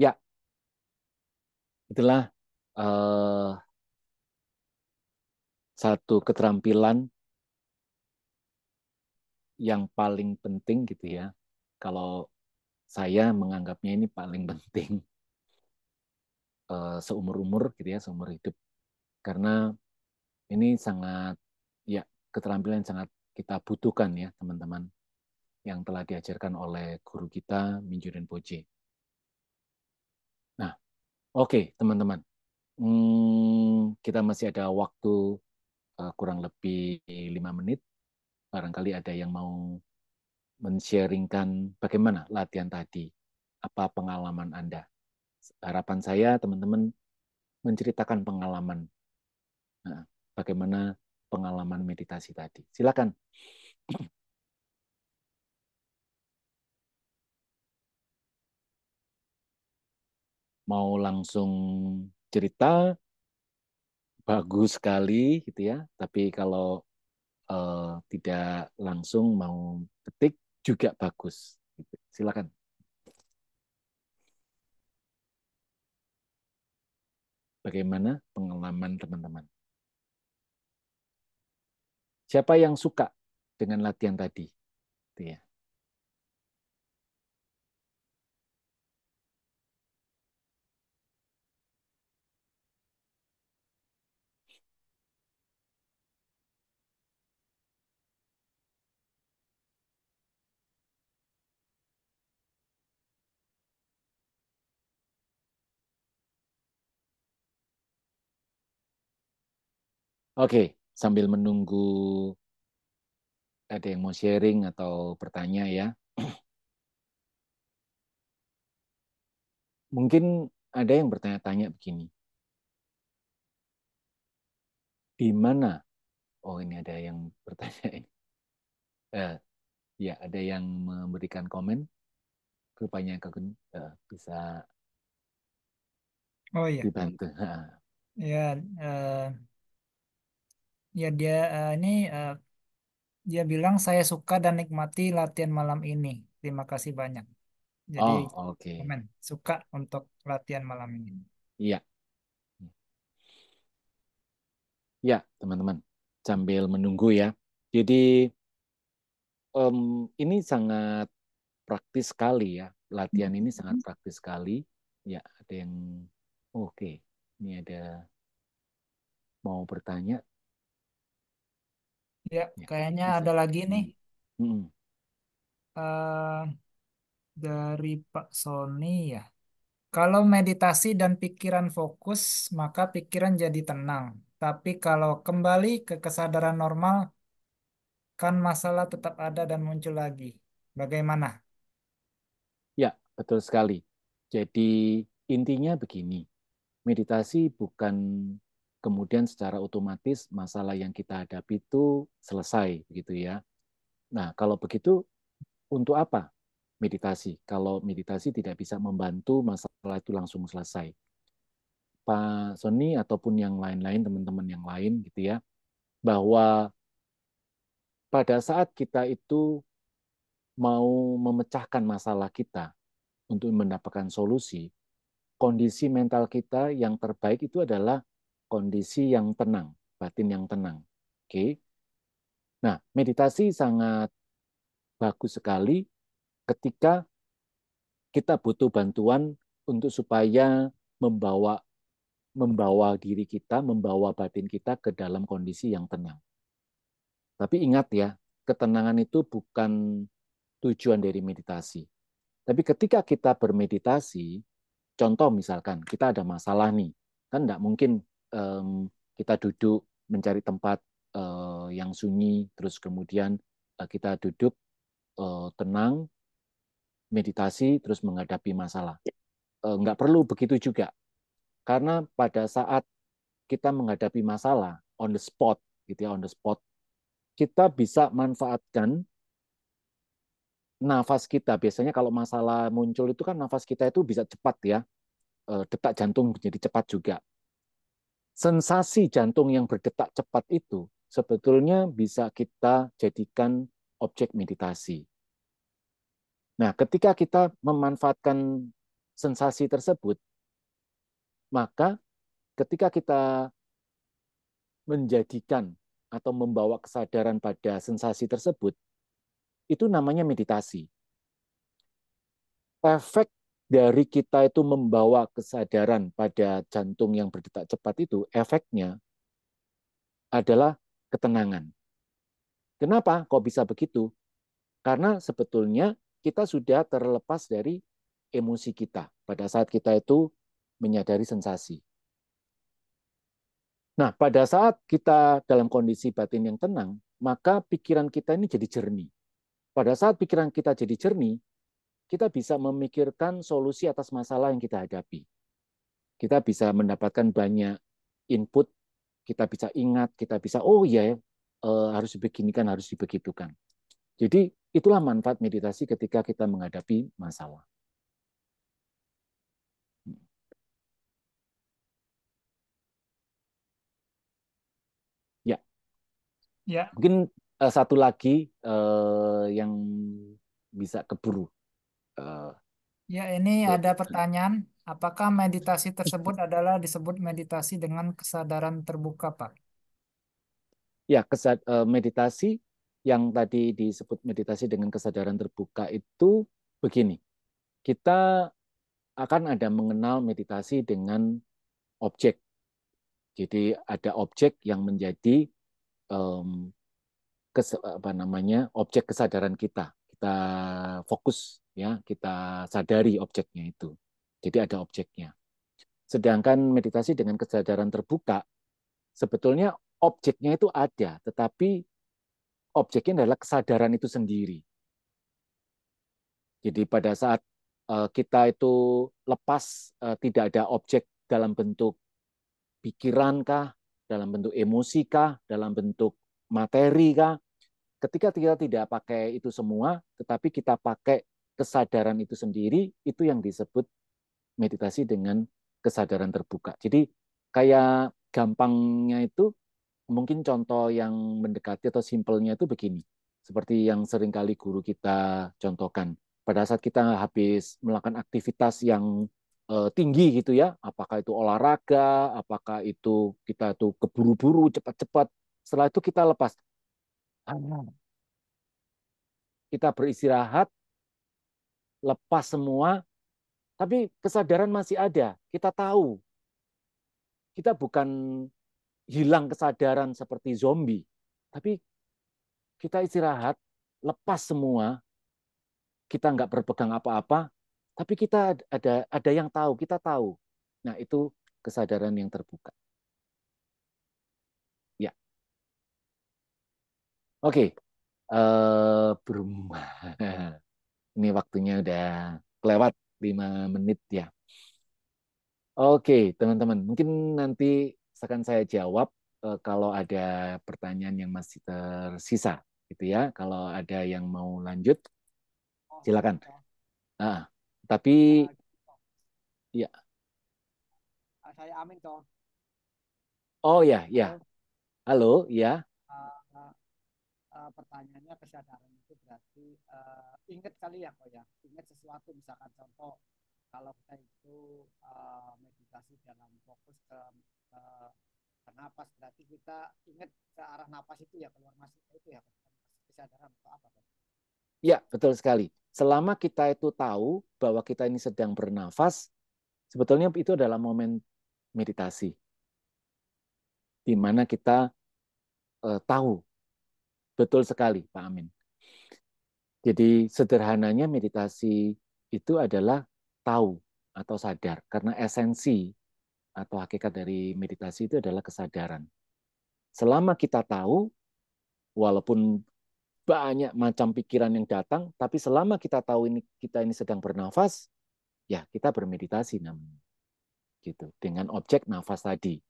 Ya, itulah satu keterampilan yang paling penting gitu ya. Kalau saya menganggapnya ini paling penting seumur-umur gitu ya, seumur hidup. Karena ini sangat, ya, keterampilan yang sangat kita butuhkan ya, teman-teman, yang telah diajarkan oleh guru kita, Mingyur Rinpoche. Nah, Oke, teman-teman. Kita masih ada waktu kurang lebih 5 menit. Barangkali ada yang mau men-sharingkan bagaimana latihan tadi. Apa pengalaman Anda? Harapan saya, teman-teman, menceritakan pengalaman. Nah, bagaimana pengalaman meditasi tadi. Silakan. Mau langsung cerita, bagus sekali gitu ya. Tapi kalau tidak langsung mau ketik juga bagus. Gitu. Silakan. Bagaimana pengalaman teman-teman? Siapa yang suka dengan latihan tadi? Gitu ya. Oke, sambil menunggu ada yang mau sharing atau bertanya ya. Mungkin ada yang bertanya-tanya begini. Di mana? Oh, ini ada yang bertanya ini. Eh, ya, ada yang memberikan komen. Rupanya bisa Oh iya, dibantu. ya, ya dia ini dia bilang saya suka dan nikmati latihan malam ini. Terima kasih banyak. Jadi Oh, oke. komen suka untuk latihan malam ini. Iya, ya, teman-teman. Sambil menunggu ya. Jadi ini sangat praktis sekali ya. Latihan ini sangat praktis sekali. Ya, ada yang oke. Ini ada mau bertanya. Ya, Ya, kayaknya bisa. ada lagi nih Hmm. eh, dari Pak Sony ya. Kalau meditasi dan pikiran fokus, maka pikiran jadi tenang. Tapi kalau kembali ke kesadaran normal, kan masalah tetap ada dan muncul lagi. Bagaimana? Ya, betul sekali. Jadi intinya begini, meditasi bukan kemudian secara otomatis masalah yang kita hadapi itu selesai, begitu ya. Nah, kalau begitu untuk apa meditasi? Kalau meditasi tidak bisa membantu masalah itu langsung selesai. Pak Sony ataupun yang lain-lain, teman-teman yang lain gitu ya, bahwa pada saat kita itu mau memecahkan masalah kita untuk mendapatkan solusi, kondisi mental kita yang terbaik itu adalah kondisi yang tenang, batin yang tenang. Oke. Nah, meditasi sangat bagus sekali ketika kita butuh bantuan untuk supaya membawa membawa diri kita, membawa batin kita ke dalam kondisi yang tenang. Tapi ingat ya, ketenangan itu bukan tujuan dari meditasi. Tapi ketika kita bermeditasi, contoh misalkan kita ada masalah nih, kan nggak mungkin kita duduk mencari tempat yang sunyi, terus kemudian kita duduk tenang, meditasi, terus menghadapi masalah. Nggak perlu begitu juga, karena pada saat kita menghadapi masalah on the spot, gitu ya, on the spot, kita bisa manfaatkan nafas kita. Biasanya kalau masalah muncul itu kan nafas kita itu bisa cepat ya, detak jantung menjadi cepat juga. Sensasi jantung yang berdetak cepat itu sebetulnya bisa kita jadikan objek meditasi. Nah, ketika kita memanfaatkan sensasi tersebut, maka ketika kita menjadikan atau membawa kesadaran pada sensasi tersebut, itu namanya meditasi. Efek dari kita itu membawa kesadaran pada jantung yang berdetak cepat itu, efeknya adalah ketenangan. Kenapa kok bisa begitu? Karena sebetulnya kita sudah terlepas dari emosi kita. Pada saat kita itu menyadari sensasi. Nah, pada saat kita dalam kondisi batin yang tenang, maka pikiran kita ini jadi jernih. Pada saat pikiran kita jadi jernih, kita bisa memikirkan solusi atas masalah yang kita hadapi. Kita bisa mendapatkan banyak input, kita bisa ingat, kita bisa, oh iya, harus dibeginikan, harus dibegitukan. Jadi itulah manfaat meditasi ketika kita menghadapi masalah. Ya, Ya, mungkin satu lagi yang bisa keburu. Eh, ya ini ada pertanyaan. Apakah meditasi tersebut adalah disebut meditasi dengan kesadaran terbuka, Pak? Ya, meditasi yang tadi disebut meditasi dengan kesadaran terbuka itu begini. Kita akan ada mengenal meditasi dengan objek. Jadi ada objek yang menjadi um, objek kesadaran kita. Kita fokus ya, kita sadari objeknya itu. Jadi ada objeknya. Sedangkan meditasi dengan kesadaran terbuka sebetulnya objeknya itu ada, tetapi objeknya adalah kesadaran itu sendiri. Jadi pada saat kita itu lepas, tidak ada objek dalam bentuk pikiran kah, dalam bentuk emosi kah, dalam bentuk materi kah, ketika kita tidak pakai itu semua, tetapi kita pakai kesadaran itu sendiri, itu yang disebut meditasi dengan kesadaran terbuka. Jadi kayak gampangnya itu, mungkin contoh yang mendekati atau simpelnya itu begini. Seperti yang seringkali guru kita contohkan. Pada saat kita habis melakukan aktivitas yang tinggi gitu ya, apakah itu olahraga, apakah itu kita tuh keburu-buru, cepat-cepat. Setelah itu kita lepas. Kita beristirahat, lepas semua, tapi kesadaran masih ada. Kita tahu, kita bukan hilang kesadaran seperti zombie, tapi kita istirahat, lepas semua, kita nggak berpegang apa-apa, tapi kita ada yang tahu, kita tahu. Nah, itu kesadaran yang terbuka. Ya, oke. Berumah. Ini waktunya udah kelewat 5 menit ya. Oke, teman-teman. Mungkin nanti akan saya jawab kalau ada pertanyaan yang masih tersisa, gitu ya. Kalau ada yang mau lanjut, Oh, silakan. siap, Toh. Ah, tapi ya, Saya Amin, Toh. oh ya, ya. Halo. Halo, ya. Uh, Pertanyaannya kesadaran itu berarti ingat kali ya kok ya, ingat sesuatu misalkan contoh kalau kita itu meditasi dalam fokus ke napas berarti kita ingat ke arah napas itu ya, keluar masuk itu ya, kesadaran atau apa Pak? Ya, betul sekali. Selama kita itu tahu bahwa kita ini sedang bernafas, sebetulnya itu adalah momen meditasi, di mana kita tahu betul sekali, Pak Amin. Jadi sederhananya meditasi itu adalah tahu atau sadar, karena esensi atau hakikat dari meditasi itu adalah kesadaran. Selama kita tahu, walaupun banyak macam pikiran yang datang, tapi selama kita tahu kita ini sedang bernafas, ya kita bermeditasi namanya, gitu, dengan objek nafas tadi.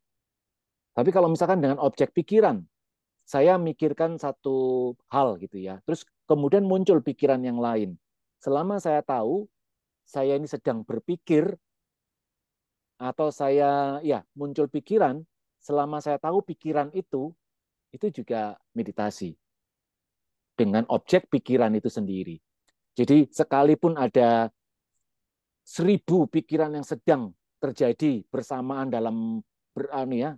Tapi kalau misalkan dengan objek pikiran, saya mikirkan satu hal gitu ya, terus kemudian muncul pikiran yang lain. Selama saya tahu saya ini sedang berpikir, atau saya ya muncul pikiran, selama saya tahu pikiran itu juga meditasi dengan objek pikiran itu sendiri. Jadi sekalipun ada 1.000 pikiran yang sedang terjadi bersamaan dalam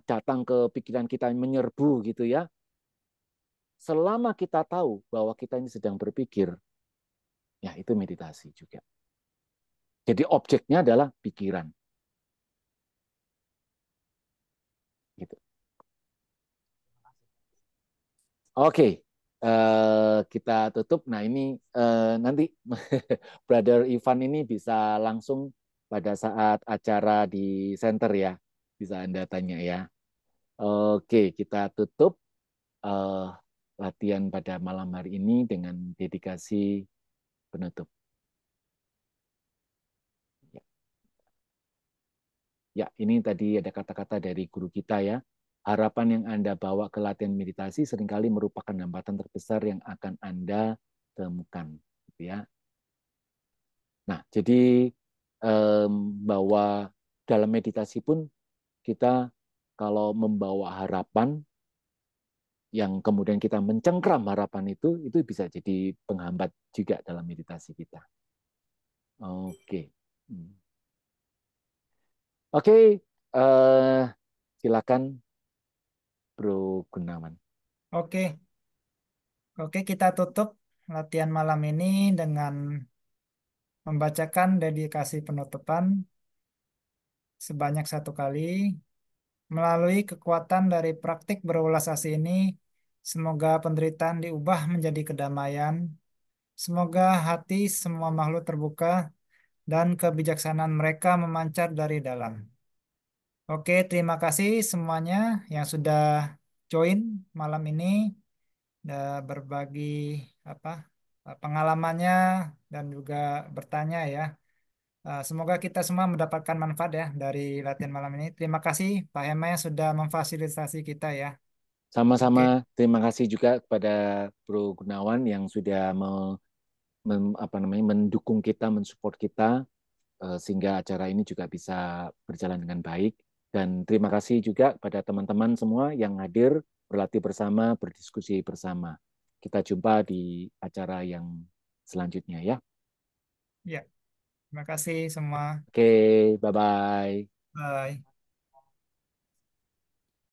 datang ke pikiran kita, menyerbu gitu ya. Selama kita tahu bahwa kita ini sedang berpikir, ya itu meditasi juga. Jadi objeknya adalah pikiran. Gitu. Oke, kita tutup. Nah ini nanti Brother Ivan ini bisa langsung pada saat acara di center ya. Bisa Anda tanya ya. Oke, kita tutup eh, latihan pada malam hari ini dengan dedikasi penutup. Ya, ya, ini tadi ada kata-kata dari guru kita ya. Harapan yang Anda bawa ke latihan meditasi seringkali merupakan hambatan terbesar yang akan Anda temukan. Gitu ya. Nah, jadi bahwa dalam meditasi pun kita kalau membawa harapan yang kemudian kita mencengkram harapan itu bisa jadi penghambat juga dalam meditasi kita. Oke. Hmm. Oke, silakan Bro Gunawan. Oke, oke kita tutup latihan malam ini dengan membacakan dedikasi penutupan sebanyak 1 kali. Melalui kekuatan dari praktik berulas asih ini, semoga penderitaan diubah menjadi kedamaian. Semoga hati semua makhluk terbuka dan kebijaksanaan mereka memancar dari dalam. Oke, terima kasih semuanya yang sudah join malam ini, berbagi apa pengalamannya dan juga bertanya ya. Semoga kita semua mendapatkan manfaat ya dari latihan malam ini. Terima kasih Pak Hema yang sudah memfasilitasi kita ya. Oke, Sama-sama terima kasih juga kepada Bro Gunawan yang sudah mendukung kita, mensupport kita sehingga acara ini juga bisa berjalan dengan baik. Dan terima kasih juga kepada teman-teman semua yang hadir, berlatih bersama, berdiskusi bersama. Kita jumpa di acara yang selanjutnya ya. ya, terima kasih semua. Oke, bye-bye. Bye.